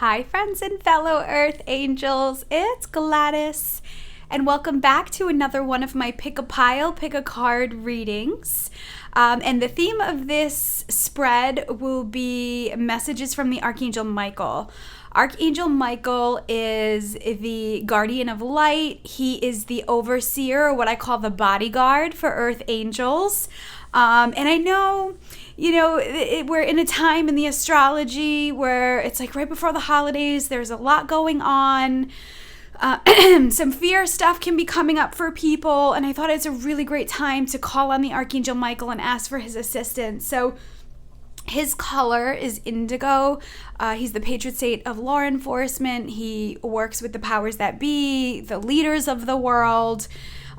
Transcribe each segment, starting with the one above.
Hi friends and fellow earth angels, it's Gladys and welcome back to another one of my pick a pile, pick a card readings. And the theme of this spread will be messages from the Archangel Michael. Archangel Michael is the guardian of light. He is the overseer, or what I call the bodyguard for earth angels. And I know, we're in a time in the astrology where it's like right before the holidays, there's a lot going on. Some fear stuff can be coming up for people, and I thought it's a really great time to call on the Archangel Michael and ask for his assistance. So his color is indigo. He's the patron saint of law enforcement. He works with the powers that be, the leaders of the world,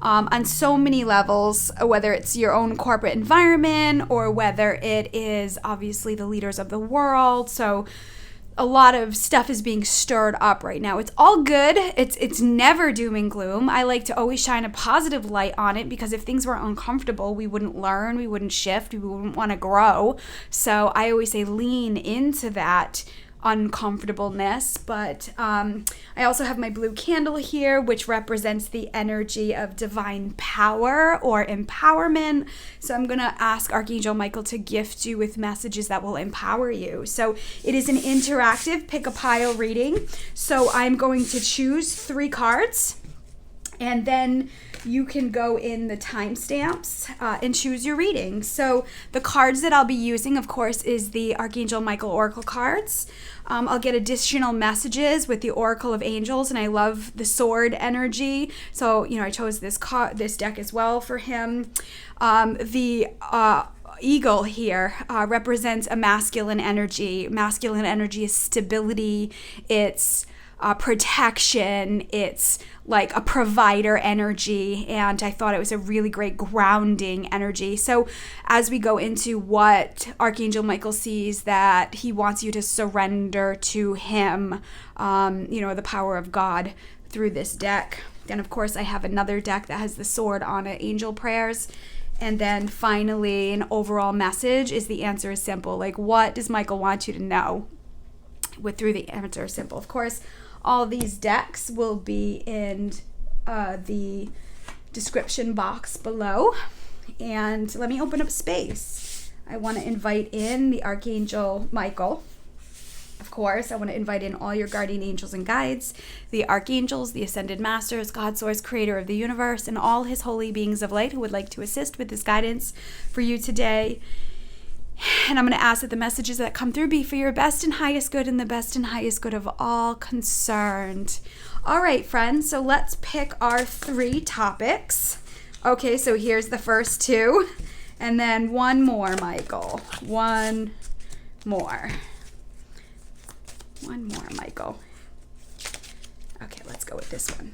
on so many levels, whether it's your own corporate environment or whether it is obviously the leaders of the world. So a lot of stuff is being stirred up right now. It's all good. It's never doom and gloom. I like to always shine a positive light on it, because if things were uncomfortable, we wouldn't learn, we wouldn't shift, we wouldn't want to grow. So I always say lean into that uncomfortableness. But I also have my blue candle here, which represents the energy of divine power or empowerment. So I'm going to ask Archangel Michael to gift you with messages that will empower you. So it is an interactive pick a pile reading. So I'm going to choose 3 cards, and then you can go in the timestamps and choose your reading. So the cards that I'll be using, of course, is the Archangel Michael Oracle cards. I'll get additional messages with the Oracle of Angels, and I love the sword energy. So, I chose this deck as well for him. The eagle here represents a masculine energy. Masculine energy is stability. It's protection. It's like a provider energy, and I thought it was a really great grounding energy. So as we go into what Archangel Michael sees that he wants you to surrender to him, the power of God through this deck. Then of course I have another deck that has the sword on it, angel prayers. And then finally an overall message is the answer is simple. Like, what does Michael want you to know? Through the answer is simple. Of course, all these decks will be in the description box below. And let me open up space. I want to invite in the Archangel Michael. Of course, I want to invite in all your guardian angels and guides, the archangels, the ascended masters, God, source, creator of the universe, and all his holy beings of light who would like to assist with this guidance for you today. And I'm going to ask that the messages that come through be for your best and highest good and the best and highest good of all concerned. All right, friends, so let's pick our 3 topics. Okay, so here's the first 2. And then one more, Michael. One more, Michael. Okay, let's go with this one.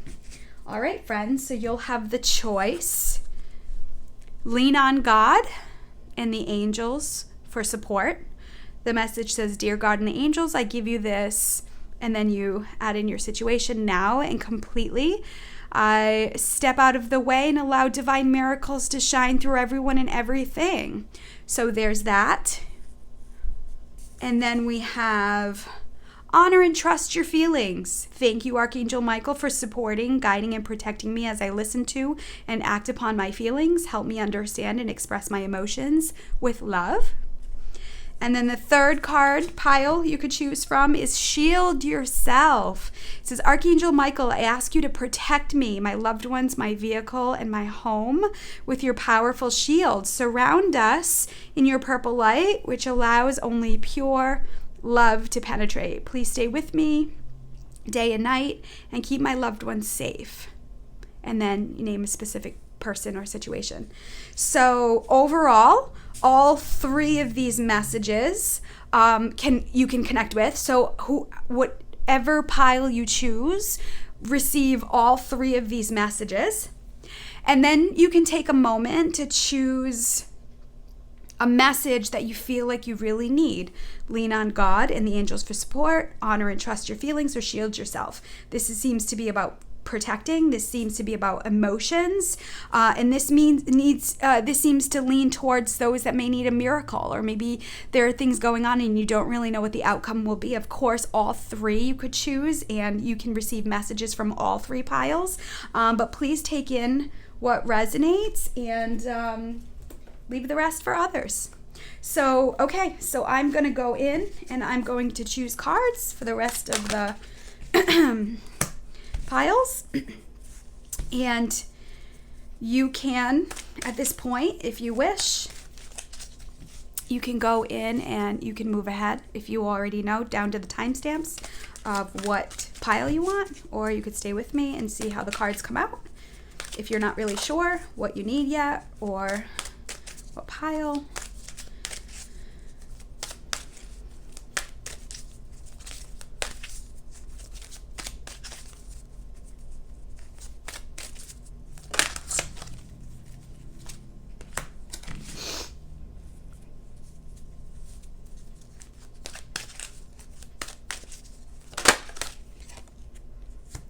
All right, friends, so you'll have the choice. Lean on God and the angels for support. The message says, "Dear God and the angels, I give you this," and then you add in your situation now and completely. I step out of the way and allow divine miracles to shine through everyone and everything. So there's that. And then we have honor and trust your feelings. Thank you, Archangel Michael, for supporting, guiding, and protecting me as I listen to and act upon my feelings. Help me understand and express my emotions with love. And then the third card pile you could choose from is shield yourself. It says, Archangel Michael, I ask you to protect me, my loved ones, my vehicle, and my home with your powerful shield. Surround us in your purple light, which allows only pure love to penetrate. Please stay with me day and night and keep my loved ones safe. And then you name a specific person or situation. So overall, all 3 of these messages you can connect with. So whatever pile you choose, receive all 3 of these messages. And then you can take a moment to choose a message that you feel like you really need. Lean on God and the angels for support, honor and trust your feelings, or shield yourself. This seems to be about protecting. This seems to be about emotions, and this seems to lean towards those that may need a miracle, or maybe there are things going on and you don't really know what the outcome will be. Of course, all three you could choose, and you can receive messages from all three piles, but please take in what resonates and leave the rest for others. So, okay, so I'm going to go in and I'm going to choose cards for the rest of the piles. And you can, at this point, if you wish, you can go in and you can move ahead, if you already know, down to the timestamps of what pile you want, or you could stay with me and see how the cards come out. If you're not really sure what you need yet or what pile.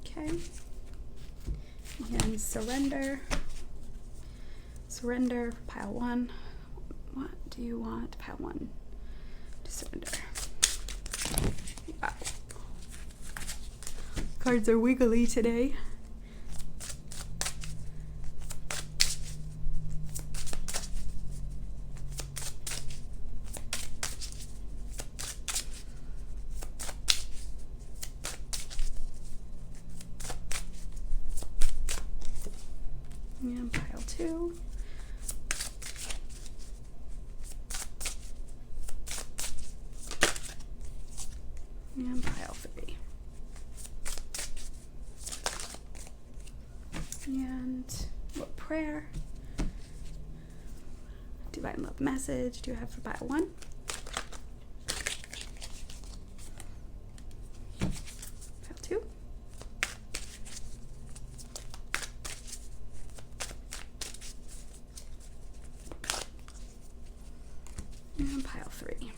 Okay. And surrender, pile 1. What do you want? Pile 1 to surrender. Wow. Cards are wiggly today. And pile 2. And pile 3. And what prayer, divine love message do you have for pile 1? Pile 2. And pile 3.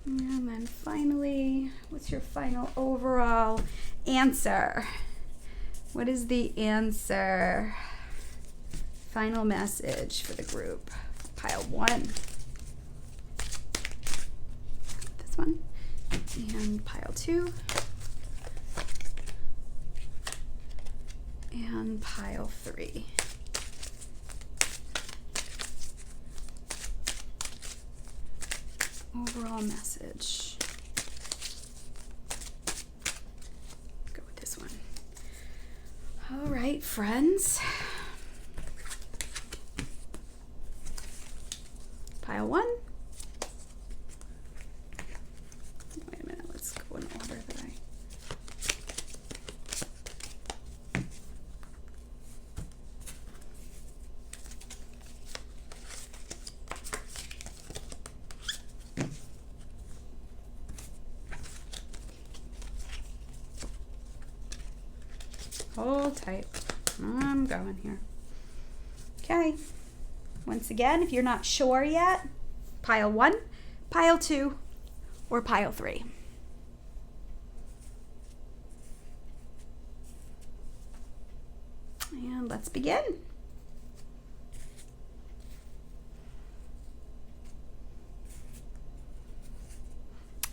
And then finally, what's your final overall answer? What is the answer? Final message for the group. Pile 1. This one. And pile 2. And pile 3. Overall message. Go with this one. All right, friends. Pile 1. Wait a minute, let's go in order that I... Hold tight. I'm going here. Okay. Once again, if you're not sure yet, pile 1, pile 2, or pile 3. And let's begin.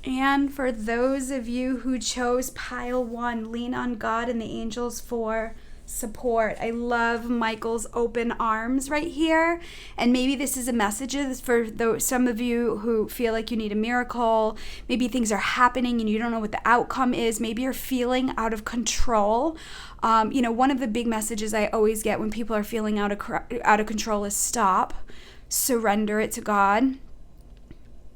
And for those of you who chose pile 1, lean on God and the angels for support. I love Michael's open arms right here. And maybe this is a message for some of you who feel like you need a miracle. Maybe things are happening and you don't know what the outcome is. Maybe you're feeling out of control. One of the big messages I always get when people are feeling out of control is stop, surrender it to God,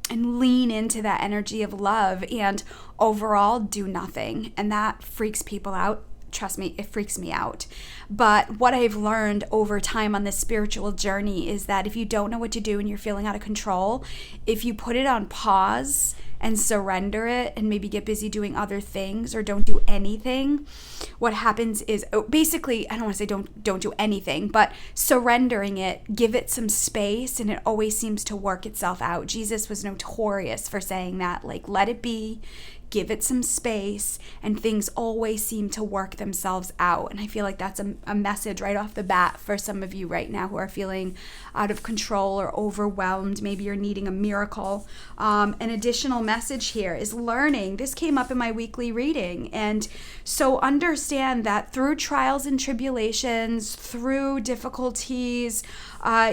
and lean into that energy of love, and overall do nothing. And that freaks people out. Trust me, it freaks me out. But what I've learned over time on this spiritual journey is that if you don't know what to do and you're feeling out of control, if you put it on pause and surrender it and maybe get busy doing other things or don't do anything, what happens is basically, I don't want to say don't do anything, but surrendering it, give it some space, and it always seems to work itself out. Jesus was notorious for saying that, like, let it be, give it some space, and things always seem to work themselves out. And I feel like that's a message right off the bat for some of you right now who are feeling out of control or overwhelmed. Maybe you're needing a miracle. An additional message here is learning. This came up in my weekly reading. And so understand that through trials and tribulations, through difficulties,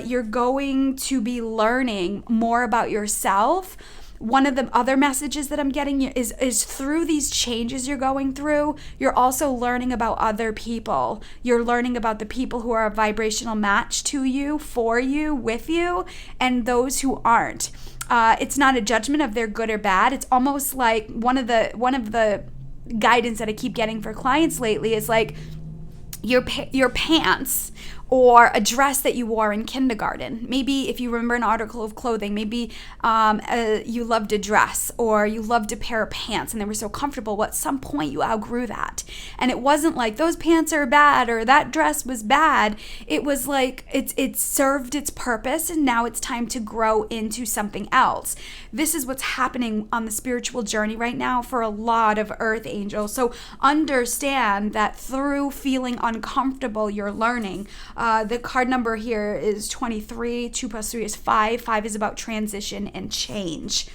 you're going to be learning more about yourself. One of the other messages that I'm getting is through these changes you're going through, you're also learning about other people. You're learning about the people who are a vibrational match to you, for you, with you, and those who aren't. It's not a judgment of they're good or bad. It's almost like one of the guidance that I keep getting for clients lately is like your pants or a dress that you wore in kindergarten. Maybe if you remember an article of clothing, maybe you loved a dress or you loved a pair of pants and they were so comfortable. Well, at some point you outgrew that. And it wasn't like those pants are bad or that dress was bad. It was like it served its purpose and now it's time to grow into something else. This is what's happening on the spiritual journey right now for a lot of earth angels. So understand that through feeling uncomfortable, you're learning. The card number here is 23. 2 plus 3 is 5. 5 is about transition and change.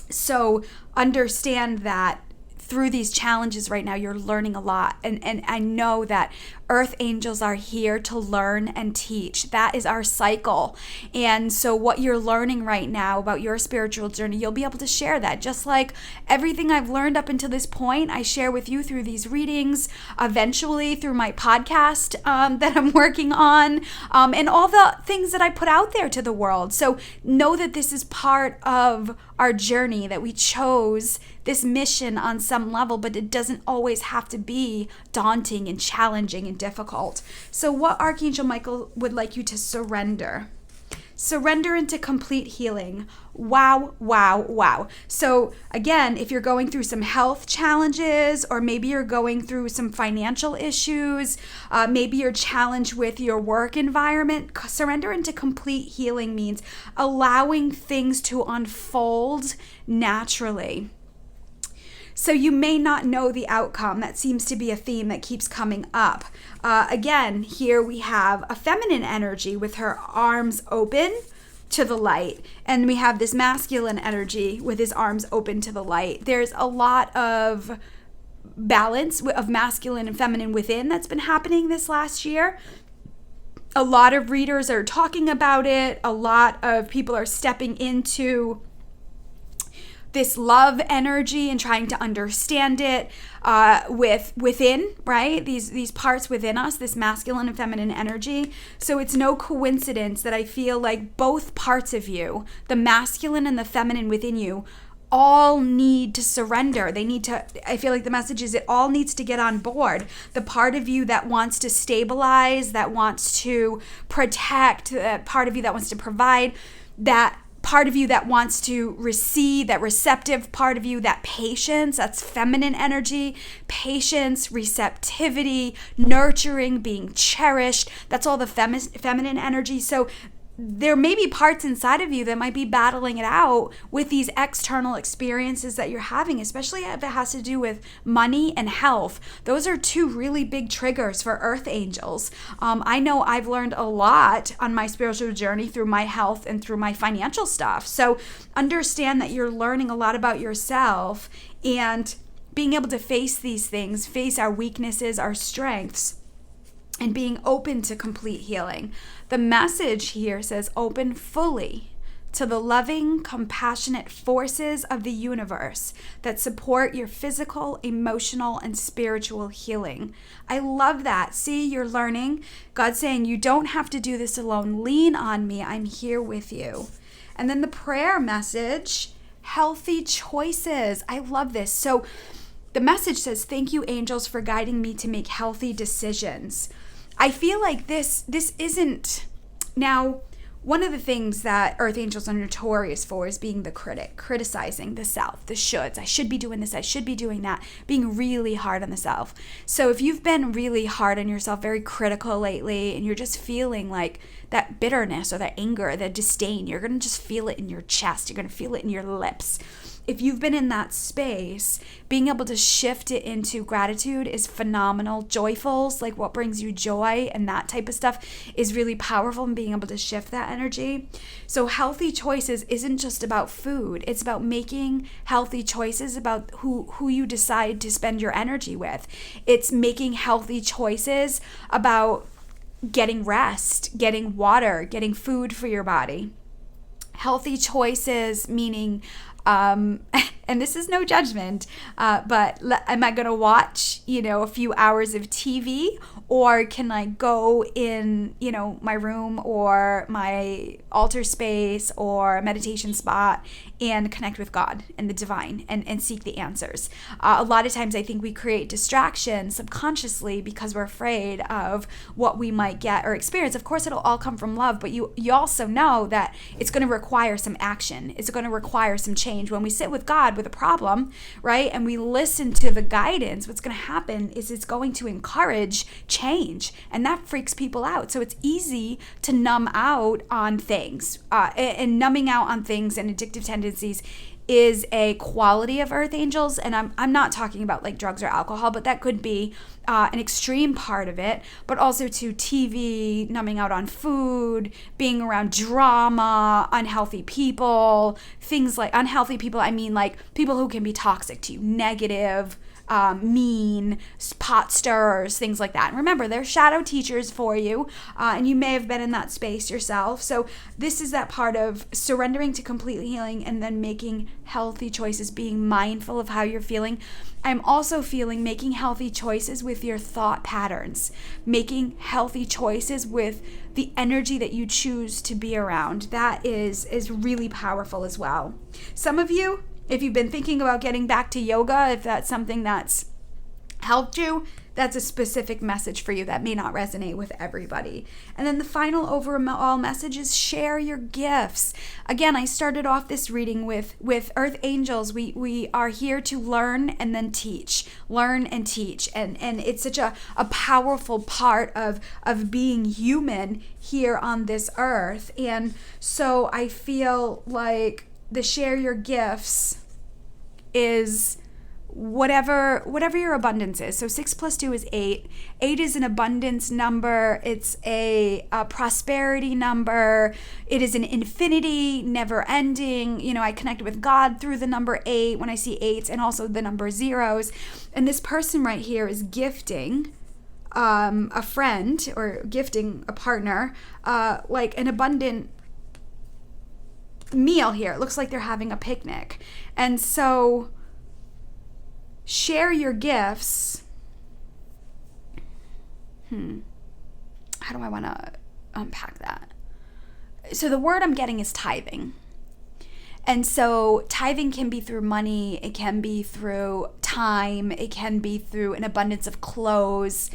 So understand that through these challenges right now, you're learning a lot. And I know that earth angels are here to learn and teach. That is our cycle. And so what you're learning right now about your spiritual journey, you'll be able to share that. Just like everything I've learned up until this point, I share with you through these readings, eventually through my podcast that I'm working on, and all the things that I put out there to the world. So know that this is part of our journey, that we chose this mission on some level, but it doesn't always have to be daunting and challenging and difficult. So what Archangel Michael would like you to surrender. Surrender into complete healing. Wow, wow, wow. So again, if you're going through some health challenges, or maybe you're going through some financial issues, maybe you're challenged with your work environment, surrender into complete healing means allowing things to unfold naturally. So you may not know the outcome. That seems to be a theme that keeps coming up. Again, here we have a feminine energy with her arms open to the light. And we have this masculine energy with his arms open to the light. There's a lot of balance of masculine and feminine within that's been happening this last year. A lot of readers are talking about it. A lot of people are stepping into this love energy and trying to understand it within, right? These parts within us, this masculine and feminine energy. So it's no coincidence that I feel like both parts of you, the masculine and the feminine within you, all need to surrender. They need to, I feel like the message is it all needs to get on board. The part of you that wants to stabilize, that wants to protect, that part of you that wants to provide, that part of you that wants to receive, that receptive part of you, that patience, that's feminine energy, patience, receptivity, nurturing, being cherished, that's all the feminine energy. So there may be parts inside of you that might be battling it out with these external experiences that you're having, especially if it has to do with money and health. Those are two really big triggers for earth angels. I know I've learned a lot on my spiritual journey through my health and through my financial stuff. So understand that you're learning a lot about yourself and being able to face these things, face our weaknesses, our strengths, and being open to complete healing. The message here says open fully to the loving, compassionate forces of the universe that support your physical, emotional, and spiritual healing. I love that. See, you're learning. God's saying you don't have to do this alone. Lean on me. I'm here with you. And then the prayer message, healthy choices. I love this. So the message says, thank you, angels, for guiding me to make healthy decisions. I feel like this isn't, now one of the things that Earth Angels are notorious for is being the critic, criticizing the self, the shoulds. I should be doing this, I should be doing that, being really hard on the self. So if you've been really hard on yourself, very critical lately, and you're just feeling like that bitterness or that anger, that disdain, you're going to just feel it in your chest. You're going to feel it in your lips. If you've been in that space, being able to shift it into gratitude is phenomenal. Joyfuls, like what brings you joy and that type of stuff, is really powerful in being able to shift that energy. So healthy choices isn't just about food. It's about making healthy choices about who you decide to spend your energy with. It's making healthy choices about getting rest, getting water, getting food for your body. Healthy choices meaning, and this is no judgment, but am I going to watch, a few hours of TV, or can I go in, my room or my altar space or meditation spot and connect with God and the divine and seek the answers? A lot of times I think we create distraction subconsciously because we're afraid of what we might get or experience. Of course, it'll all come from love, but you also know that it's going to require some action. It's going to require some change. When we sit with God with a problem, right, and we listen to the guidance, what's going to happen is it's going to encourage change, and that freaks people out. So it's easy to numb out on things, and numbing out on things and addictive tendencies is a quality of Earth Angels. And I'm not talking about like drugs or alcohol, but that could be an extreme part of it, but also to TV, numbing out on food, being around drama, unhealthy people, things like unhealthy people. I mean like people who can be toxic to you, negative, mean, pot stirrers, things like that. And remember, they're shadow teachers for you, and you may have been in that space yourself. So this is that part of surrendering to complete healing and then making healthy choices, being mindful of how you're feeling. I'm also feeling making healthy choices with your thought patterns, making healthy choices with the energy that you choose to be around. That is really powerful as well. Some of you, if you've been thinking about getting back to yoga, if that's something that's helped you, that's a specific message for you that may not resonate with everybody. And then the final overall message is share your gifts. Again, I started off this reading with Earth Angels. We are here to learn and then teach. Learn and teach. And it's such a powerful part of being human here on this earth. And so I feel like the share your gifts is whatever your abundance is. So 6 + 2 is 8. 8 is an abundance number. It's a prosperity number. It is an infinity, never ending. I connect with God through the number 8 when I see 8s, and also the number 0s. And this person right here is gifting a friend or gifting a partner like an abundant meal here. It looks like they're having a picnic. And so share your gifts. How do I want to unpack that? So the word I'm getting is tithing. And so tithing can be through money, it can be through time, it can be through an abundance of clothes.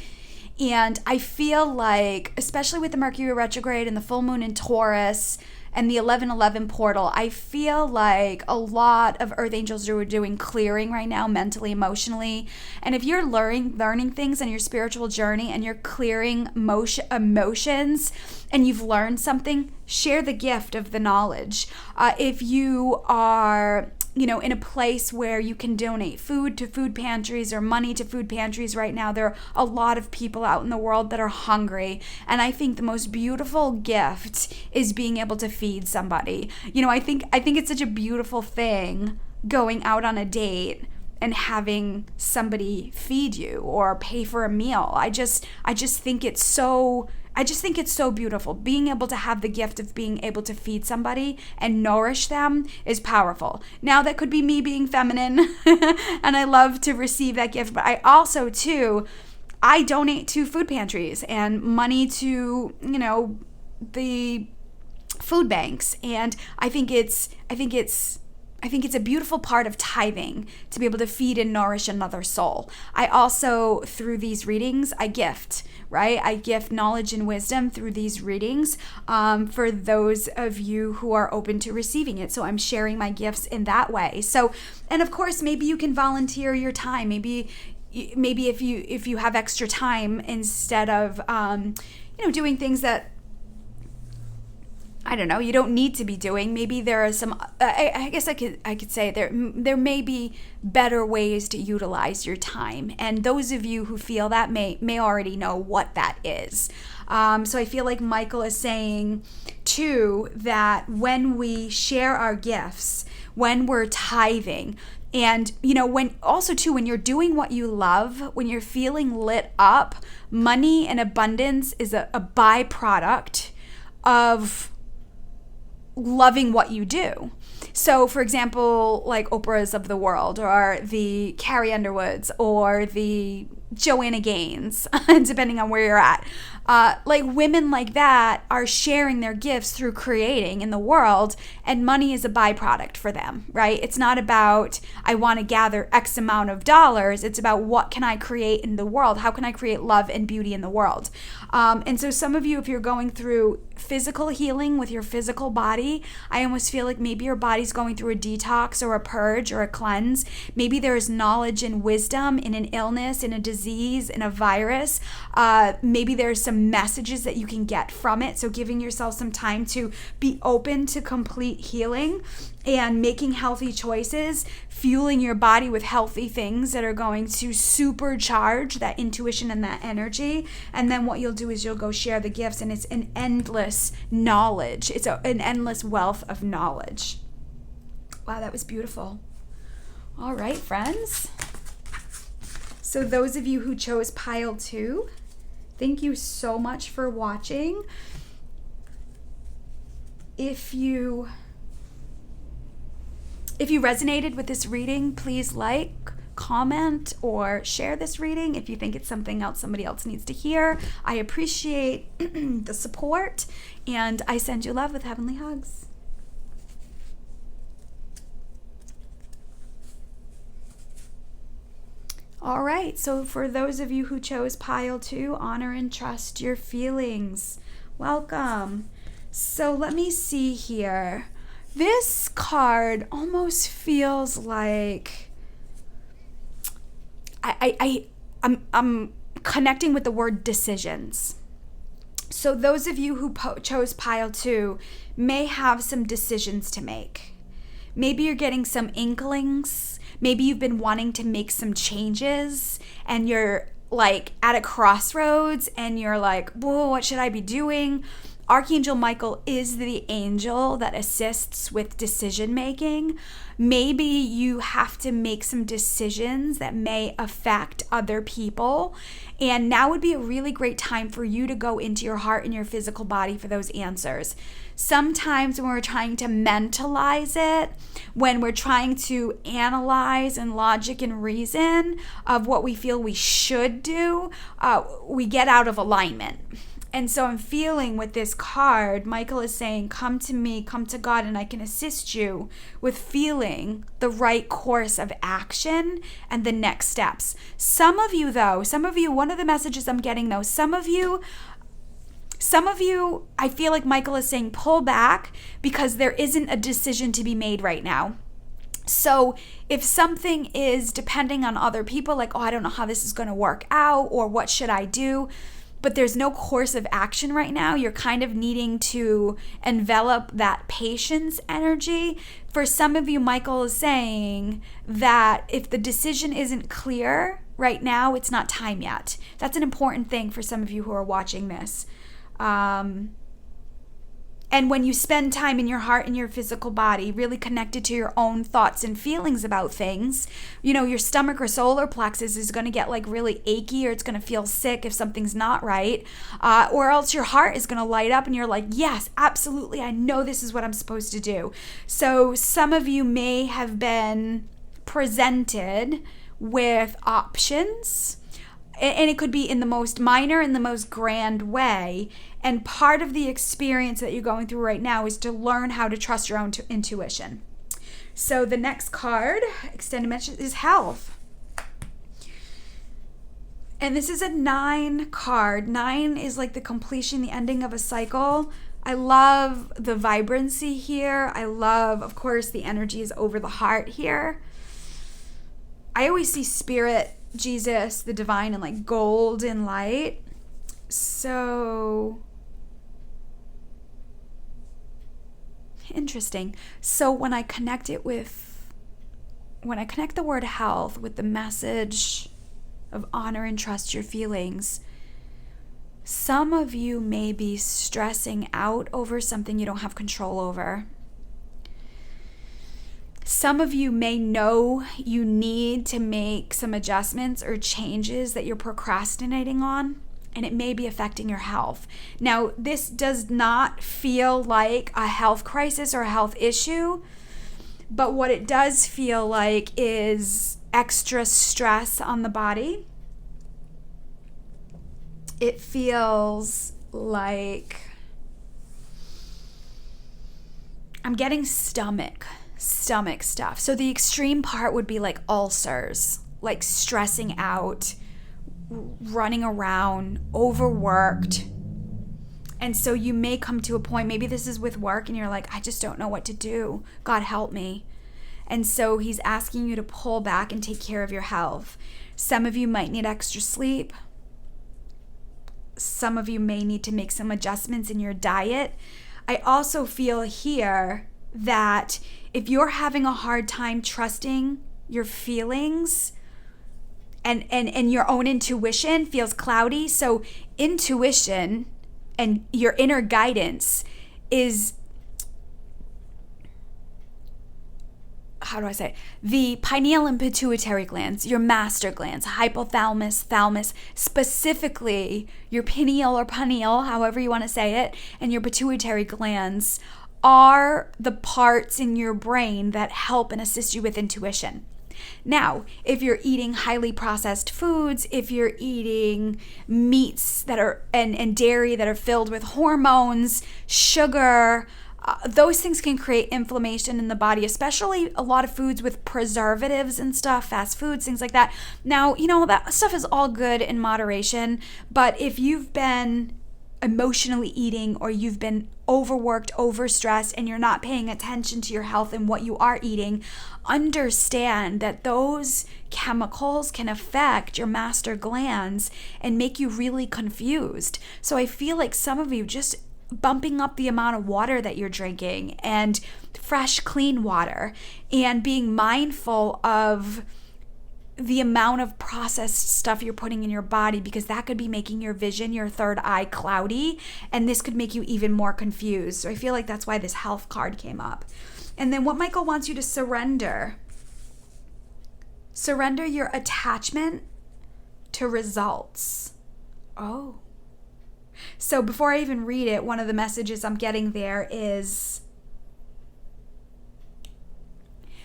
And I feel like, especially with the Mercury retrograde and the full moon in Taurus and the 11/11 portal, I feel like a lot of Earth Angels are doing clearing right now, mentally, emotionally. And if you're learning things on your spiritual journey and you're clearing emotions and you've learned something, share the gift of the knowledge. If you are in a place where you can donate food to food pantries or money to food pantries right now, there are a lot of people out in the world that are hungry. And I think the most beautiful gift is being able to feed somebody. I think it's such a beautiful thing going out on a date and having somebody feed you or pay for a meal. I just think it's so beautiful. Being able to have the gift of being able to feed somebody and nourish them is powerful. Now, that could be me being feminine, and I love to receive that gift, but I also, too, I donate to food pantries and money to, the food banks, and I think it's I think it's a beautiful part of tithing to be able to feed and nourish another soul. I also, through these readings, I gift, right? I gift knowledge and wisdom through these readings for those of you who are open to receiving it. So I'm sharing my gifts in that way. So, and of course, maybe you can volunteer your time. Maybe if you have extra time, instead of doing things that, I don't know, you don't need to be doing. Maybe there are some, I guess I could say there may be better ways to utilize your time. And those of you who feel that may already know what that is. So I feel like Michael is saying too, that when we share our gifts, when we're tithing, and when you're doing what you love, when you're feeling lit up, money and abundance is a byproduct of loving what you do. So, for example, like Oprah's of the world, or the Carrie Underwoods, or the Joanna Gaines, depending on where you're at. Like women like that are sharing their gifts through creating in the world, and money is a byproduct for them, right? It's not about, I want to gather X amount of dollars. It's about, what can I create in the world? How can I create love and beauty in the world? And so some of you, if you're going through physical healing with your physical body, I almost feel like maybe your body's going through a detox or a purge or a cleanse. Maybe there's knowledge and wisdom in an illness, in a disease, in a virus. Maybe there's some messages that you can get from it. So giving yourself some time to be open to complete healing and making healthy choices, fueling your body with healthy things that are going to supercharge that intuition and that energy. And then what you'll do is you'll go share the gifts, and it's an endless knowledge. It's an endless wealth of knowledge. Wow, that was beautiful. All right, friends. So those of you who chose pile 2, thank you so much for watching. If you resonated with this reading, please like, comment, or share this reading if you think it's something else somebody else needs to hear. I appreciate the support, and I send you love with heavenly hugs. All right, so for those of you who chose pile 2, honor and trust your feelings. Welcome. So let me see here. This card almost feels like I'm connecting with the word decisions. So those of you who chose pile 2 may have some decisions to make. Maybe you're getting some inklings. Maybe you've been wanting to make some changes, and you're like at a crossroads, and you're like, whoa, what should I be doing? Archangel Michael is the angel that assists with decision making. Maybe you have to make some decisions that may affect other people. And now would be a really great time for you to go into your heart and your physical body for those answers. Sometimes when we're trying to mentalize it, when we're trying to analyze and logic and reason of what we feel we should do, we get out of alignment. And so I'm feeling with this card, Michael is saying, come to me, come to God, and I can assist you with feeling the right course of action and the next steps. Some of you, one of the messages I'm getting though, some of you, I feel like Michael is saying, pull back because there isn't a decision to be made right now. So if something is depending on other people, like, oh, I don't know how this is going to work out, or what should I do? But there's no course of action right now. You're kind of needing to envelop that patience energy. For some of you, Michael is saying that if the decision isn't clear right now, it's not time yet. That's an important thing for some of you who are watching this. And when you spend time in your heart and your physical body, really connected to your own thoughts and feelings about things, your stomach or solar plexus is going to get like really achy, or it's going to feel sick if something's not right. Or else your heart is going to light up and you're like, yes, absolutely, I know this is what I'm supposed to do. So some of you may have been presented with options, and it could be in the most minor and the most grand way. And part of the experience that you're going through right now is to learn how to trust your own intuition, So the next card, extended message, is health. And this is a 9 card. 9 is like the completion, the ending of a cycle. I love the vibrancy here. I love, of course, the energy is over the heart here. I always see spirit, Jesus, the divine, and like gold and light. So interesting. So when I connect the word health with the message of honor and trust your feelings, some of you may be stressing out over something you don't have control over. Some of you may know you need to make some adjustments or changes that you're procrastinating on, and it may be affecting your health. Now, this does not feel like a health crisis or a health issue, but what it does feel like is extra stress on the body. It feels like I'm getting stomach stuff. So the extreme part would be like ulcers, like stressing out, running around, overworked. And so you may come to a point, maybe this is with work, and you're like, I just don't know what to do. God help me. And so he's asking you to pull back and take care of your health. Some of you might need extra sleep. Some of you may need to make some adjustments in your diet. I also feel here that if you're having a hard time trusting your feelings and your own intuition feels cloudy, so intuition and your inner guidance is, how do I say, the pineal and pituitary glands, your master glands, hypothalamus, thalamus, specifically your pineal or pineal, however you want to say it, and your pituitary glands are the parts in your brain that help and assist you with intuition. Now, if you're eating highly processed foods, if you're eating meats that are and dairy that are filled with hormones, sugar, those things can create inflammation in the body, especially a lot of foods with preservatives and stuff, fast foods, things like that. Now, that stuff is all good in moderation, but if you've been emotionally eating or you've been overworked, overstressed, and you're not paying attention to your health and what you are eating, understand that those chemicals can affect your master glands and make you really confused. So I feel like some of you just bumping up the amount of water that you're drinking and fresh, clean water, and being mindful of the amount of processed stuff you're putting in your body, because that could be making your vision, your third eye, cloudy, and this could make you even more confused. So I feel like that's why this health card came up. And then what Michael wants you to surrender your attachment to results. Oh. So before I even read it, one of the messages I'm getting there is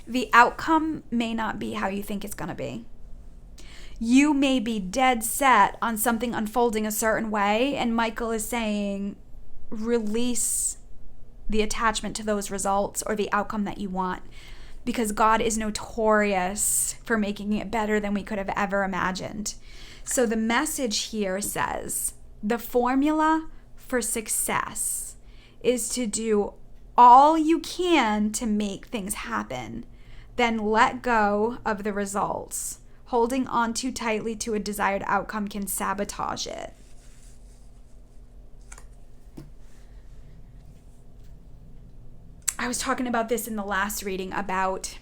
the outcome may not be how you think it's going to be. You may be dead set on something unfolding a certain way, and Michael is saying, release the attachment to those results or the outcome that you want, because God is notorious for making it better than we could have ever imagined. So the message here says, the formula for success is to do all you can to make things happen, then let go of the results. Holding on too tightly to a desired outcome can sabotage it. I was talking about this in the last reading about,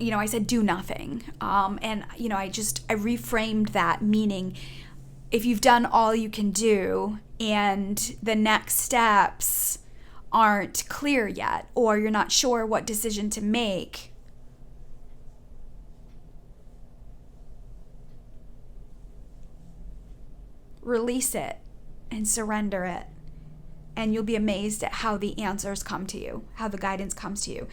I said do nothing. And I reframed that, meaning if you've done all you can do and the next steps aren't clear yet, or you're not sure what decision to make, release it and surrender it. And you'll be amazed at how the answers come to you, how the guidance comes to you.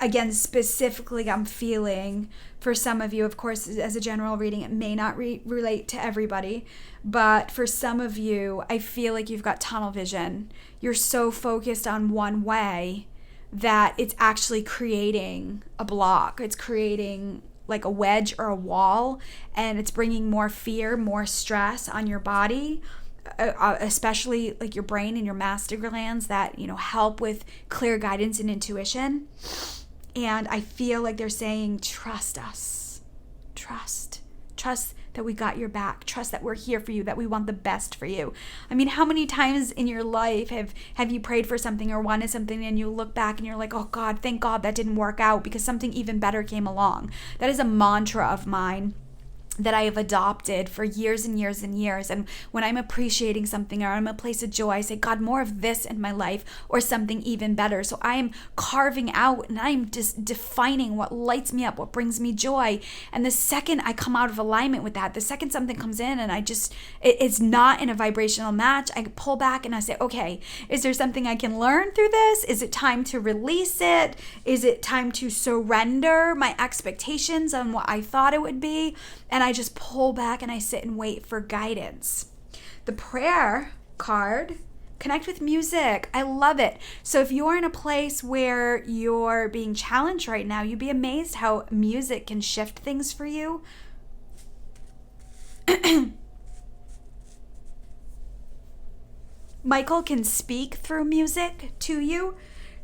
Again, specifically, I'm feeling for some of you, of course, as a general reading, it may not relate to everybody, but for some of you, I feel like you've got tunnel vision. You're so focused on one way that it's actually creating a block. It's creating like a wedge or a wall, and it's bringing more fear, more stress on your body, especially like your brain and your master glands that, help with clear guidance and intuition. And I feel like they're saying, trust us. Trust that we got your back. Trust that we're here for you, that we want the best for you. I mean, how many times in your life have you prayed for something or wanted something, and you look back and you're like, oh God, thank God that didn't work out because something even better came along. That is a mantra of mine that I have adopted for years and years and years. And when I'm appreciating something or I'm in a place of joy, I say, God, more of this in my life or something even better. So I am carving out and I'm just defining what lights me up, what brings me joy. And the second I come out of alignment with that, the second something comes in and it's not in a vibrational match, I pull back and I say, okay, is there something I can learn through this? Is it time to release it? Is it time to surrender my expectations on what I thought it would be? And I just pull back and I sit and wait for guidance. The prayer card, connect with music. I love it. So if you're in a place where you're being challenged right now, you'd be amazed how music can shift things for you. Michael can speak through music to you.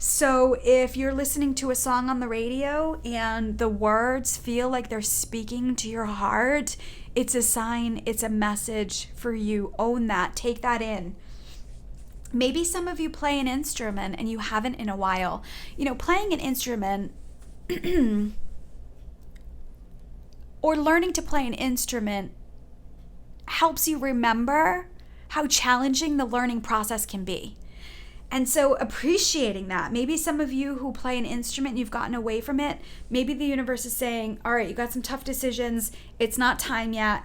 So if you're listening to a song on the radio and the words feel like they're speaking to your heart, it's a sign, it's a message for you. Own that, take that in. Maybe some of you play an instrument and you haven't in a while. Playing an instrument or learning to play an instrument helps you remember how challenging the learning process can be. And so appreciating that, maybe some of you who play an instrument, you've gotten away from it. Maybe the universe is saying, all right, you got some tough decisions. It's not time yet.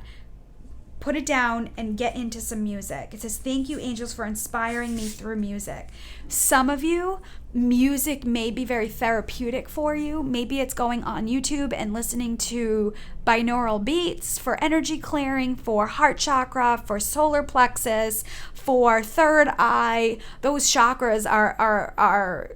Put it down and get into some music. It says, thank you, angels, for inspiring me through music. Some of you, music may be very therapeutic for you. Maybe it's going on YouTube and listening to binaural beats for energy clearing, for heart chakra, for solar plexus, for third eye. Those chakras are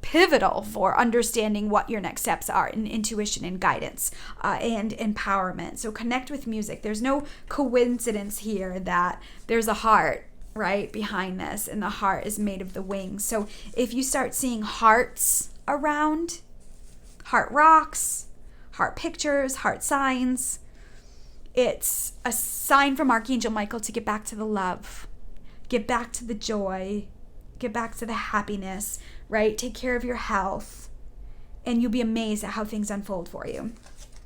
pivotal for understanding what your next steps are in intuition and guidance and empowerment. So connect with music. There's no coincidence here that there's a heart right behind this, and the heart is made of the wings. So if you start seeing hearts around, heart rocks, heart pictures, heart signs, it's a sign from Archangel Michael to get back to the love, get back to the joy, get back to the happiness, right? Take care of your health, and you'll be amazed at how things unfold for you.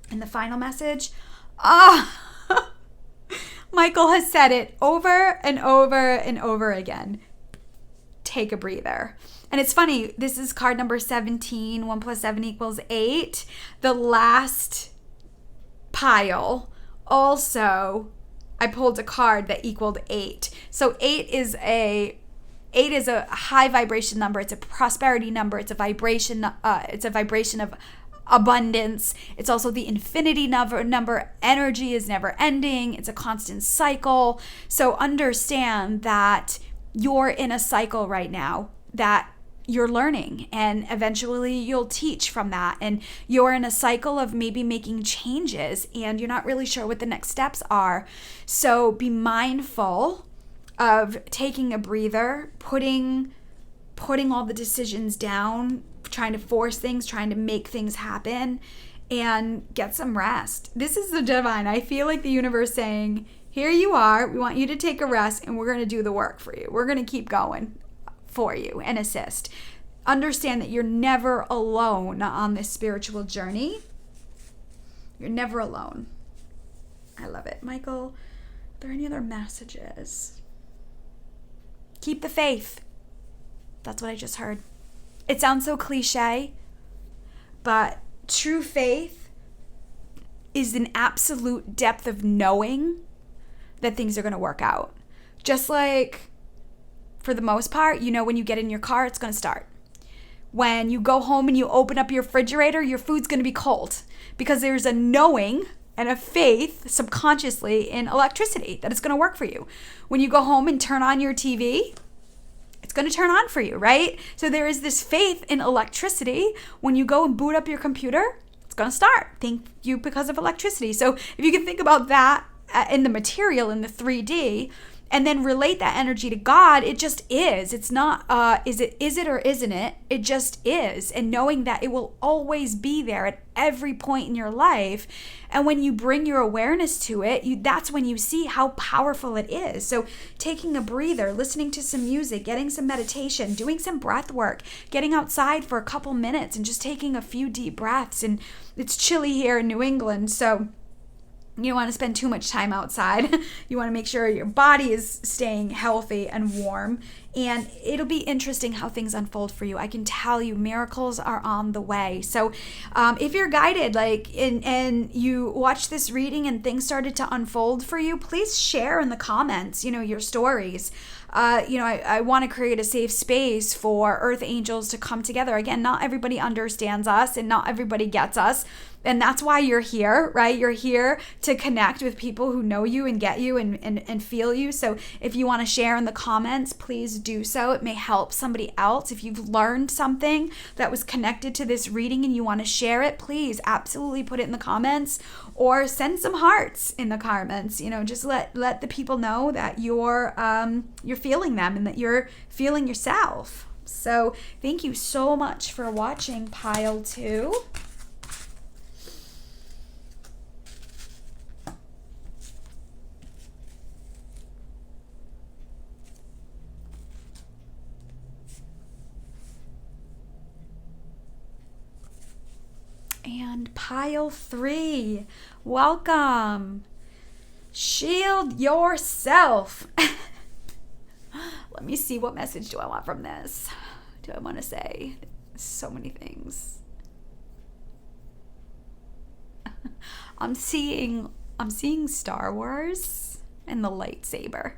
And the final message, Michael has said it over and over and over again. Take a breather. And it's funny, this is card number 17, 1 plus 7 equals 8. The last pile also, I pulled a card that equaled 8. So 8 is a high vibration number. It's a prosperity number. It's a vibration. It's a vibration of abundance. It's also the infinity number. Energy is never ending. It's a constant cycle. So understand that you're in a cycle right now that you're learning, and eventually you'll teach from that. And you're in a cycle of maybe making changes and you're not really sure what the next steps are. So be mindful of taking a breather, putting all the decisions down, trying to force things, trying to make things happen, and get some rest. This is the divine. I feel like the universe saying, here you are, we want you to take a rest, and we're going to do the work for you. We're going to keep going for you and assist. Understand that you're never alone on this spiritual journey. You're never alone. I love it. Michael, are there any other messages? Keep the faith. That's what I just heard. It sounds so cliche, but true faith is an absolute depth of knowing that things are going to work out. Just like, for the most part, when you get in your car, it's going to start. When you go home and you open up your refrigerator, your food's going to be cold, because there's a knowing and a faith subconsciously in electricity that it's going to work for you. When you go home and turn on your TV, it's it's going to turn on for you, right? So there is this faith in electricity. When you go and boot up your computer, it's going to start. Thank you because of electricity. So if you can think about that in the material, in the 3D, and then relate that energy to God, it just is. It's not, is it or isn't it? It just is. And knowing that it will always be there at every point in your life. And when you bring your awareness to it, that's when you see how powerful it is. So taking a breather, listening to some music, getting some meditation, doing some breath work, getting outside for a couple minutes and just taking a few deep breaths. And it's chilly here in New England, so you don't want to spend too much time outside. You want to make sure your body is staying healthy and warm. And it'll be interesting how things unfold for you. I can tell you miracles are on the way. So if you're guided, and you watch this reading and things started to unfold for you, please share in the comments, your stories. I want to create a safe space for earth angels to come together. Again, not everybody understands us and not everybody gets us. And that's why you're here, right? You're here to connect with people who know you and get you and feel you. So if you want to share in the comments, please do so. It may help somebody else. If you've learned something that was connected to this reading and you want to share it, please absolutely put it in the comments or send some hearts in the comments. Just let the people know that you're feeling them and that you're feeling yourself. So thank you so much for watching Pile 2. And Pile 3, welcome. Shield yourself. Let me see, what message do I want from this? Do I want to say so many things? I'm seeing Star Wars and the lightsaber.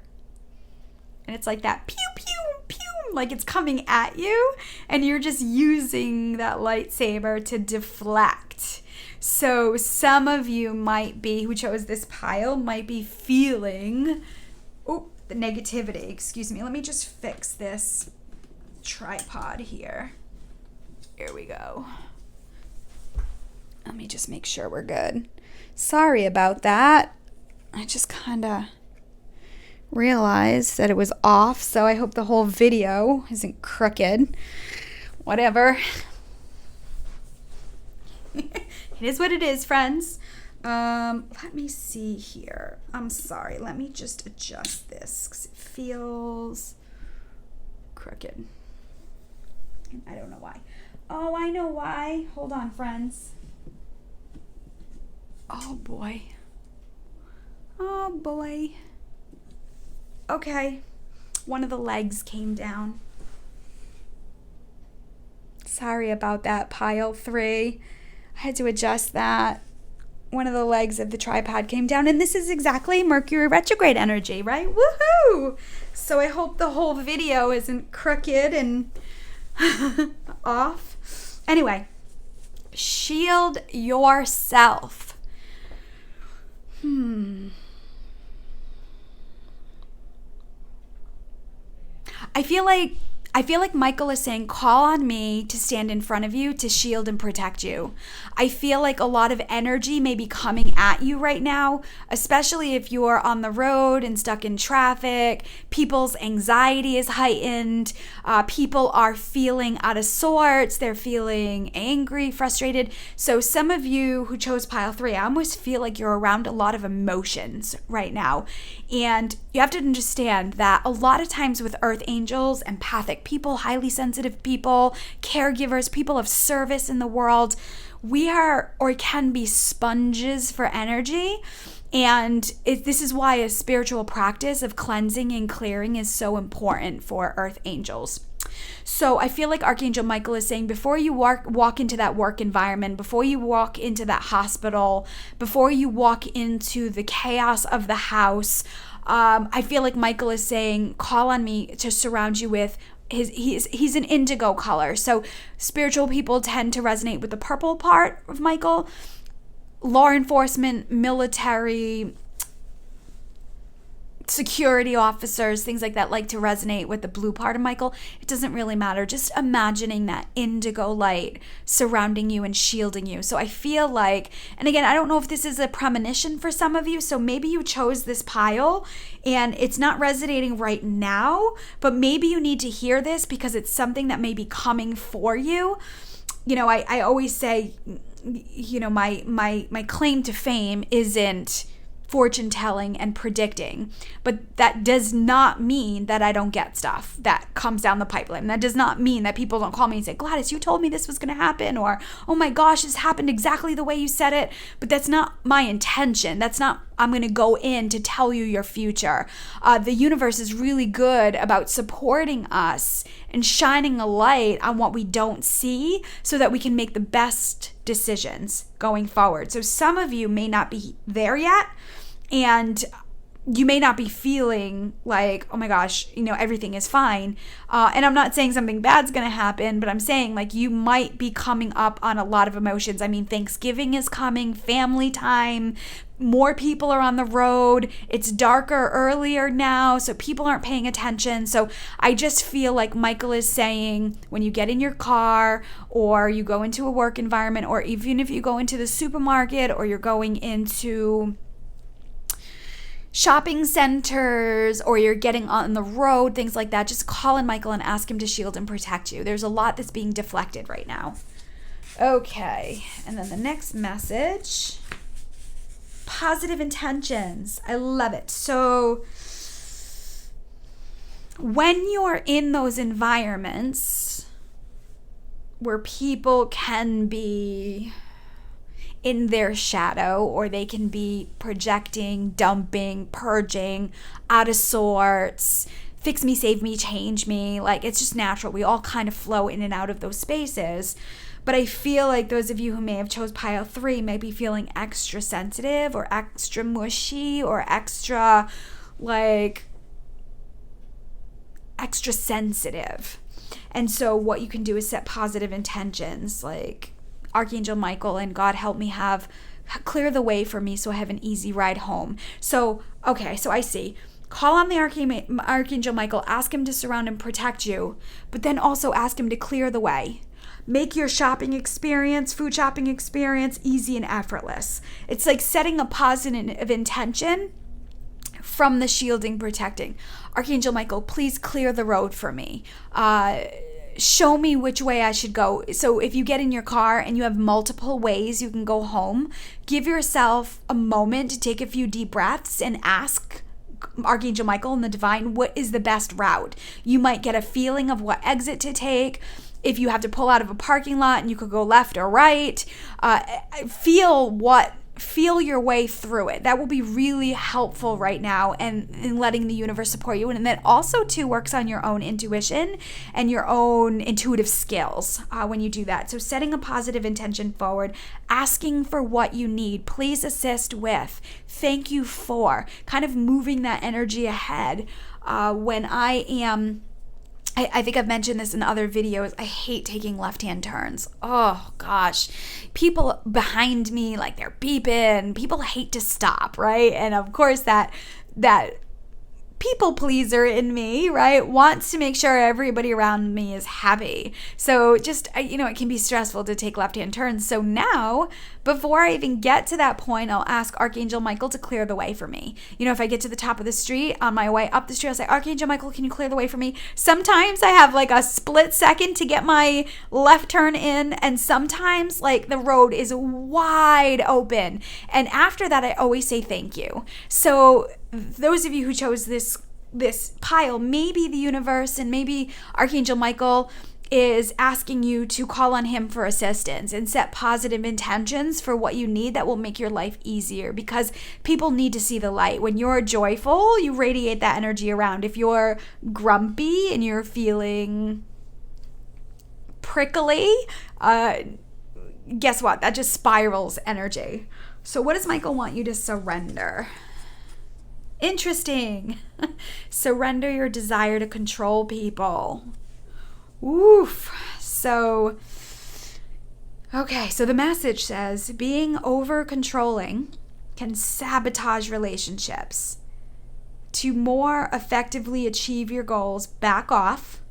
And it's like that pew, pew, pew, like it's coming at you and you're just using that lightsaber to deflect. So some of you who chose this pile, might be feeling the negativity. Excuse me. Let me just fix this tripod here. Here we go. Let me just make sure we're good. Sorry about that. I just kind of realized that it was off, so I hope the whole video isn't crooked. Whatever. It is what it is, friends. Let me see here. I'm sorry. Let me just adjust this because it feels crooked. I don't know why. Oh, I know why. Hold on, friends. Oh, boy. Oh, boy. Okay, one of the legs came down. Sorry about that, Pile 3. I had to adjust that. One of the legs of the tripod came down, and this is exactly Mercury retrograde energy, right? Woohoo! So I hope the whole video isn't crooked and off. Anyway, shield yourself. I feel like Michael is saying, call on me to stand in front of you to shield and protect you. I feel like a lot of energy may be coming at you right now, especially if you are on the road and stuck in traffic. People's anxiety is heightened. People are feeling out of sorts. They're feeling angry, frustrated. So some of you who chose Pile 3, I almost feel like you're around a lot of emotions right now. And you have to understand that a lot of times with earth angels, empathic people, highly sensitive people, caregivers, people of service in the world, we are or can be sponges for energy. And this is why a spiritual practice of cleansing and clearing is so important for earth angels. So I feel like Archangel Michael is saying, before you walk into that work environment, before you walk into that hospital, before you walk into the chaos of the house, I feel like Michael is saying, call on me to surround you with he's an indigo color. So spiritual people tend to resonate with the purple part of Michael. Law enforcement, military, security officers, things like that, like to resonate with the blue part of Michael. It doesn't really matter. Just imagining that indigo light surrounding you and shielding you. So I feel like, and again, I don't know if this is a premonition for some of you, so maybe you chose this pile and it's not resonating right now, but maybe you need to hear this because it's something that may be coming for you. You know, I always say, you know, my claim to fame isn't fortune telling and predicting, but that does not mean that I don't get stuff that comes down the pipeline. That does not mean that people don't call me and say, Gladys, you told me this was going to happen, or oh my gosh, this happened exactly the way you said it. But that's not my intention. That's not, I'm going to go in to tell you your future. The universe is really good about supporting us and shining a light on what we don't see so that we can make the best decisions going forward. So some of you may not be there yet, and you may not be feeling like, oh my gosh, you know, everything is fine. And I'm not saying something bad's going to happen, but I'm saying like you might be coming up on a lot of emotions. I mean, Thanksgiving is coming, family time, more people are on the road. It's darker earlier now, so people aren't paying attention. So I just feel like Michael is saying when you get in your car or you go into a work environment, or even if you go into the supermarket or you're going into shopping centers or you're getting on the road, things like that, just call in Michael and ask him to shield and protect you. There's a lot that's being deflected right now. Okay, and then the next message, positive intentions. I love it. So when you're in those environments where people can be in their shadow, or they can be projecting, dumping, purging, out of sorts, fix me, save me, change me. Like, it's just natural. We all kind of flow in and out of those spaces. But I feel like those of you who may have chose pile 3 might be feeling extra sensitive or extra mushy or extra sensitive. And so what you can do is set positive intentions, like Archangel Michael and God help me clear the way for me so I have an easy ride home. So, okay, so I see. Call on the Archangel Michael, ask him to surround and protect you, but then also ask him to clear the way. Make your shopping experience, food shopping experience, easy and effortless. It's like setting a positive intention from the shielding, protecting. Archangel Michael, please clear the road for me. Show me which way I should go. So if you get in your car and you have multiple ways you can go home, give yourself a moment to take a few deep breaths and ask Archangel Michael and the divine, what is the best route? You might get a feeling of what exit to take. If you have to pull out of a parking lot and you could go left or right, feel your way through it. That will be really helpful right now, and in letting the universe support you. And that also too works on your own intuition and your own intuitive skills when you do that. So setting a positive intention forward, asking for what you need, please assist with, thank you for, kind of moving that energy ahead. When I think I've mentioned this in other videos, I hate taking left-hand turns. Oh gosh, people behind me, like they're beeping, people hate to stop, right? And of course that people pleaser in me, right, wants to make sure everybody around me is happy. So just, it can be stressful to take left-hand turns. So now, before I even get to that point, I'll ask Archangel Michael to clear the way for me. If I get to the top of the street, on my way up the street, I'll say, Archangel Michael, can you clear the way for me? Sometimes I have like a split second to get my left turn in, and sometimes like the road is wide open. And after that, I always say thank you. So those of you who chose this pile, maybe the universe and maybe Archangel Michael is asking you to call on him for assistance and set positive intentions for what you need that will make your life easier, because people need to see the light. When you're joyful, you radiate that energy around. If you're grumpy and you're feeling prickly, guess what? That just spirals energy. So what does Michael want you to surrender? Interesting. Surrender your desire to control people. Oof. So the message says being over controlling can sabotage relationships. to more effectively achieve your goals, back off,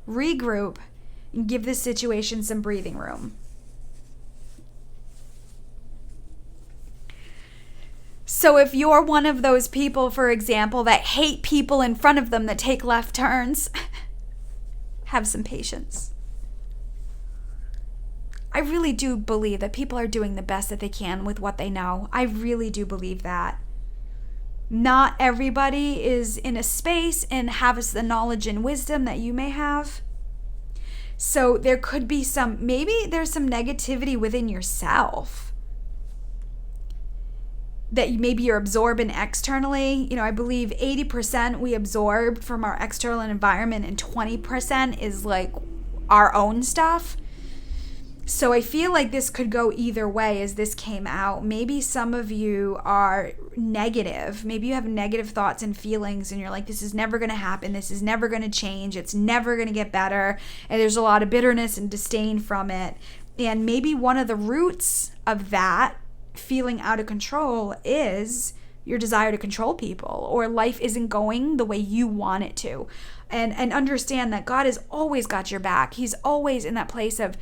regroup, and give this situation some breathing room. So if you're one of those people, for example, that hate people in front of them that take left turns, have some patience. I really do believe that people are doing the best that they can with what they know. I really do believe that. Not everybody is in a space and has the knowledge and wisdom that you may have. So there could be maybe there's some negativity within yourself that maybe you're absorbing externally. I believe 80% we absorb from our external environment and 20% is like our own stuff. So I feel like this could go either way as this came out. Maybe some of you are negative. Maybe you have negative thoughts and feelings and you're like, this is never going to happen. This is never going to change. It's never going to get better. And there's a lot of bitterness and disdain from it. And maybe one of the roots of that feeling out of control is your desire to control people, or life isn't going the way you want it to. And understand that God has always got your back. He's always in that place of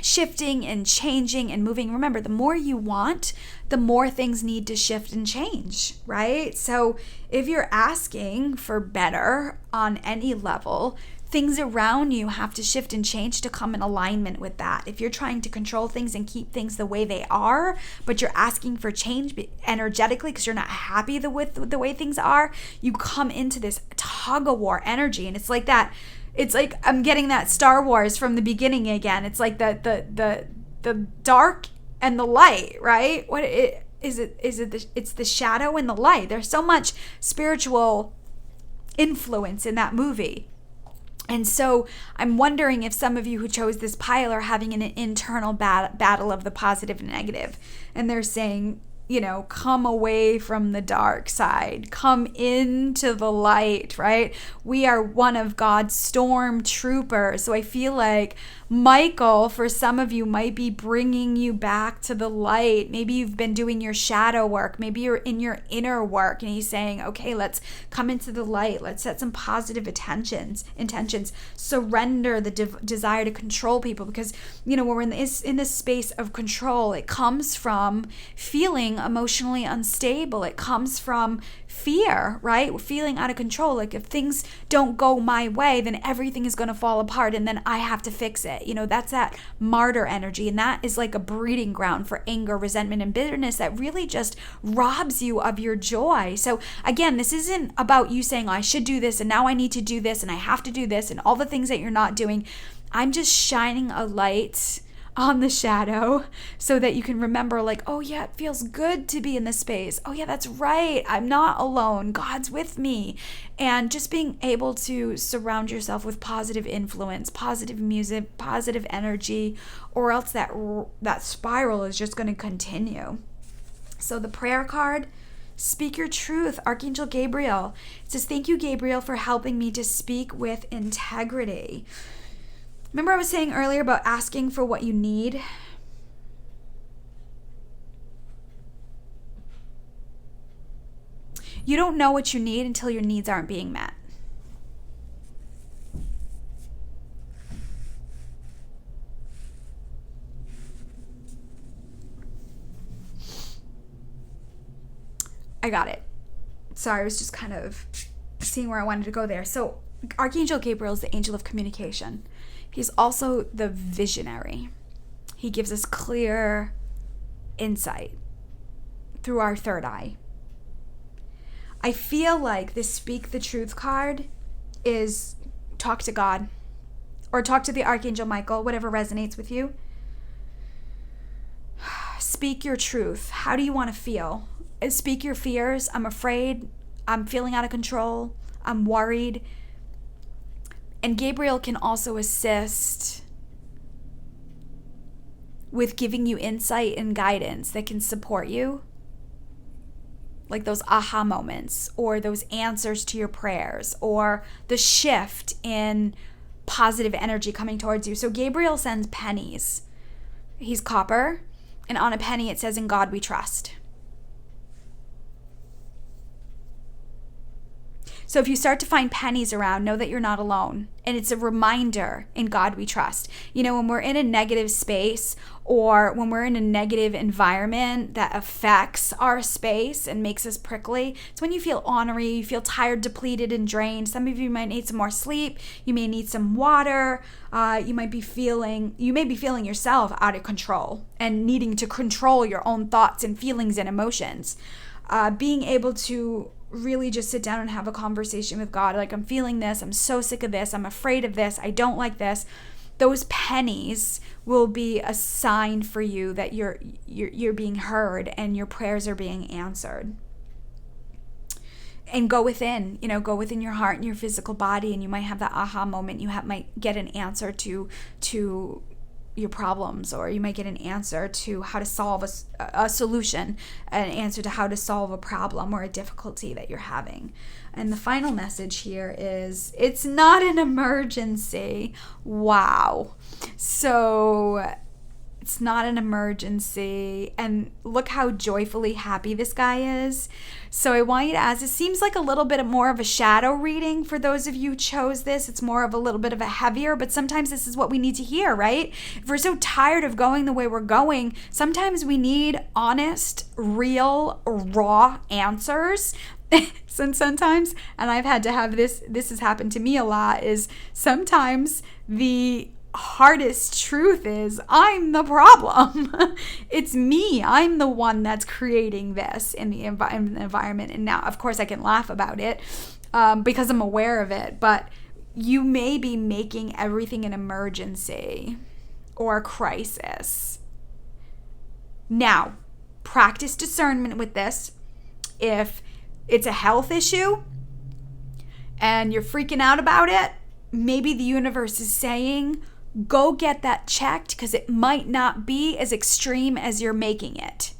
shifting and changing and moving. Remember, the more you want, the more things need to shift and change, right? So if you're asking for better on any level, things around you have to shift and change to come in alignment with that. If you're trying to control things and keep things the way they are, but you're asking for change energetically because you're not happy with the way things are, you come into this tug of war energy. And it's like that. It's like I'm getting that Star Wars from the beginning again. It's like the dark and the light, right? It's the shadow and the light. There's so much spiritual influence in that movie. And so I'm wondering if some of you who chose this pile are having an internal battle of the positive and negative. And they're saying, come away from the dark side, come into the light, right? We are one of God's storm troopers. So I feel like Michael, for some of you, might be bringing you back to the light. Maybe you've been doing your shadow work. Maybe you're in your inner work and he's saying, okay, let's come into the light. Let's set some positive intentions. Surrender the desire to control people, because, when we're in this space of control, it comes from feeling emotionally unstable. It comes from fear, right? We're feeling out of control. Like if things don't go my way, then everything is going to fall apart and then I have to fix it. That's that martyr energy. And that is like a breeding ground for anger, resentment, and bitterness that really just robs you of your joy. So again, this isn't about you saying, I should do this and now I need to do this and I have to do this and all the things that you're not doing. I'm just shining a light on the shadow so that you can remember, like, oh yeah, it feels good to be in this space. Oh yeah, that's right. I'm not alone. God's with me. And just being able to surround yourself with positive influence, positive music, positive energy, or else that spiral is just going to continue. So the prayer card, speak your truth, Archangel Gabriel. It says, thank you, Gabriel, for helping me to speak with integrity. Remember I was saying earlier about asking for what you need? You don't know what you need until your needs aren't being met. I got it. Sorry, I was just kind of seeing where I wanted to go there. So Archangel Gabriel is the angel of communication. He's also the visionary. He gives us clear insight through our third eye. I feel like this Speak the Truth card is talk to God or talk to the Archangel Michael, whatever resonates with you. Speak your truth. How do you want to feel? Speak your fears. I'm afraid. I'm feeling out of control. I'm worried. And Gabriel can also assist with giving you insight and guidance that can support you. Like those aha moments or those answers to your prayers or the shift in positive energy coming towards you. So Gabriel sends pennies. He's copper. And on a penny it says, "In God we trust." So if you start to find pennies around, know that you're not alone. And it's a reminder, in God we trust. You know, when we're in a negative space or when we're in a negative environment that affects our space and makes us prickly, it's when you feel ornery, you feel tired, depleted, and drained. Some of you might need some more sleep. You may need some water. You may be feeling yourself out of control and needing to control your own thoughts and feelings and emotions. Being able to really just sit down and have a conversation with God. Like, I'm feeling this. I'm so sick of this. I'm afraid of this. I don't like this. Those pennies will be a sign for you that you're being heard and your prayers are being answered. And go within your heart and your physical body, and you might have that aha moment. You might get an answer to your problems, or you might get an answer to how to solve a solution, an answer to how to solve a problem or a difficulty that you're having. And the final message here is, it's not an emergency. Wow. So it's not an emergency. And look how joyfully happy this guy is. So I want you to ask, it seems like a little bit more of a shadow reading for those of you who chose this. It's more of a little bit of a heavier, but sometimes this is what we need to hear, right? If we're so tired of going the way we're going, sometimes we need honest, real, raw answers. And sometimes, and I've had to have this has happened to me a lot, is sometimes the hardest truth is, I'm the problem. It's me. I'm the one that's creating this in the environment. And now, of course, I can laugh about it because I'm aware of it. But you may be making everything an emergency or a crisis. Now, practice discernment with this. If it's a health issue and you're freaking out about it, maybe the universe is saying, go get that checked, because it might not be as extreme as you're making it.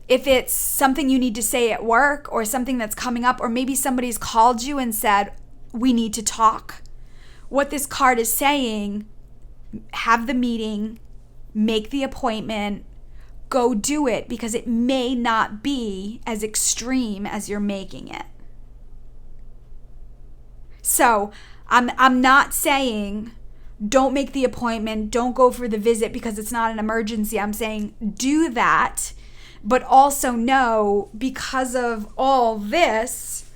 If it's something you need to say at work or something that's coming up, or maybe somebody's called you and said, we need to talk. What this card is saying, have the meeting, make the appointment, go do it, because it may not be as extreme as you're making it. So I'm not saying don't make the appointment, don't go for the visit because it's not an emergency. I'm saying do that, but also know, because of all this,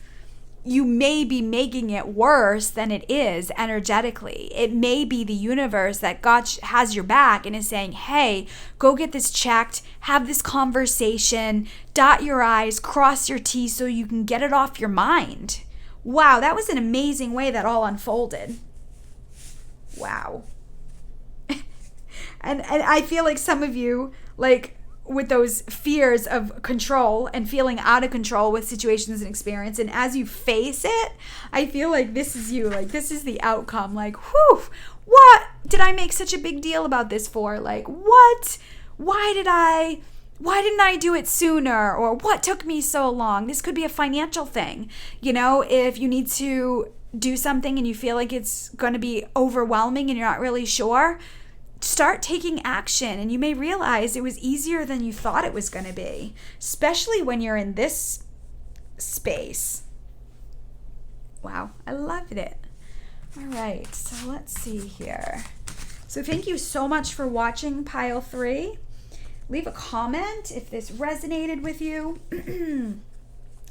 you may be making it worse than it is energetically. It may be the universe that God has your back and is saying, hey, go get this checked, have this conversation, dot your I's, cross your T's so you can get it off your mind. Wow, that was an amazing way that all unfolded. Wow. and I feel like some of you, like, with those fears of control and feeling out of control with situations and experience, and as you face it, I feel like this is you. Like, this is the outcome. Like, whew, what did I make such a big deal about this for? Like, what? Why didn't I do it sooner? Or what took me so long? This could be a financial thing. You know, if you need to do something and you feel like it's going to be overwhelming and you're not really sure, start taking action, and you may realize it was easier than you thought it was going to be, especially when you're in this space. Wow, I loved it. All right, so let's see here. So thank you so much for watching Pile 3. Leave a comment if this resonated with you.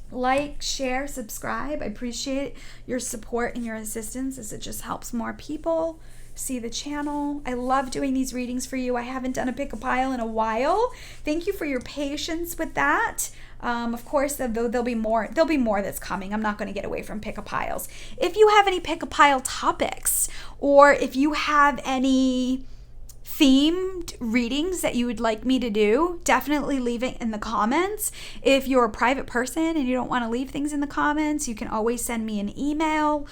Like, share, subscribe. I appreciate your support and your assistance, as it just helps more people see the channel. I love doing these readings for you. I haven't done a pick a pile in a while. Thank you for your patience with that. Of course, there'll be more that's coming. I'm not going to get away from pick a piles. If you have any pick a pile topics, or if you have any themed readings that you would like me to do, definitely leave it in the comments. If you're a private person and you don't want to leave things in the comments, you can always send me an email.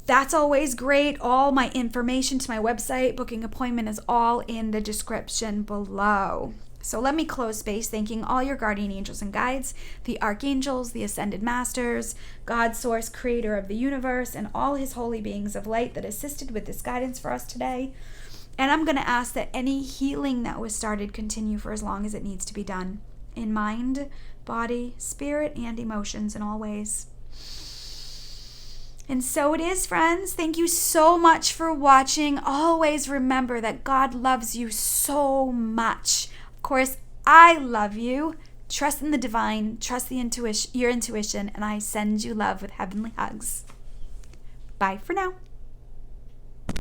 That's always great. All my information to my website, booking appointment, is all in the description below. So let me close space thanking all your guardian angels and guides, the archangels, the ascended masters, God, source, creator of the universe, and all his holy beings of light that assisted with this guidance for us today. And I'm going to ask that any healing that was started continue for as long as it needs to be done, in mind, body, spirit, and emotions in all ways. And so it is, friends. Thank you so much for watching. Always remember that God loves you so much. Of course, I love you. Trust in the divine, trust your intuition, and I send you love with heavenly hugs. Bye for now.